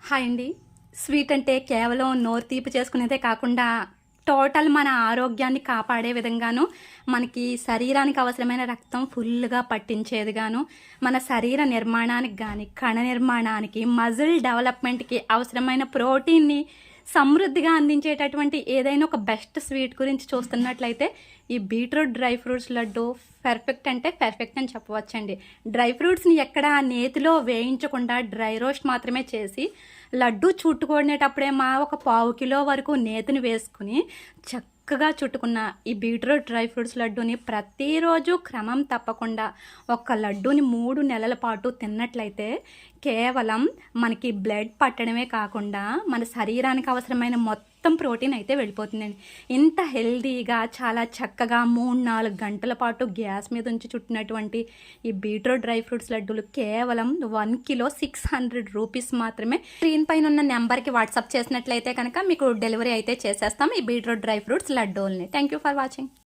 Hi అండి. Sweet అంటే కేవలం నోరు తీపి చేసుకునేదే కాకుండా టోటల్ మన ఆరోగ్యాన్ని కాపాడే విధంగాను, మనకి శరీరానికి అవసరమైన రక్తం ఫుల్గా పట్టించేదిగాను, మన శరీర నిర్మాణానికి కానీ, కణ నిర్మాణానికి, మజిల్ డెవలప్మెంట్కి అవసరమైన ప్రోటీన్ని సమృద్ధిగా అందించేటటువంటి ఏదైనా ఒక బెస్ట్ స్వీట్ గురించి చూస్తున్నట్లయితే ఈ beetroot dry fruits laddu perfect అంటే పర్ఫెక్ట్ అని చెప్పవచ్చండి. డ్రై ఫ్రూట్స్ని ఎక్కడ నేతిలో వేయించకుండా డ్రై రోస్ట్ మాత్రమే చేసి లడ్డు చుట్టుకునేటప్పుడే ఒక పావు కిలో వరకు నేతిని వేసుకుని చక్కగా చుట్టుకున్న ఈ బీట్రూట్ డ్రై ఫ్రూట్స్ లడ్డూని ప్రతిరోజు క్రమం తప్పకుండా ఒక లడ్డూని 3 నెలల పాటు తిన్నట్లయితే కేవలం మనకి బ్లడ్ పట్టడమే కాకుండా మన శరీరానికి అవసరమైన మొత్తం ప్రోటీన్ అయితే వెళ్ళిపోతుందండి. ఇంత హెల్దీగా చాలా చక్కగా 3-4 గంటల పాటు గ్యాస్ మీద ఉంచి చుట్టినటువంటి ఈ బీట్రూట్ డ్రై ఫ్రూట్స్ లడ్డూలు కేవలం 1 కిలో 600 రూపీస్ మాత్రమే. స్క్రీన్ పైన ఉన్న నెంబర్కి వాట్సాప్ చేసినట్లయితే కనుక మీకు డెలివరీ అయితే చేసేస్తాం ఈ బీట్రూట్ డ్రై ఫ్రూట్స్ లడ్డూల్ని. Thank you for watching.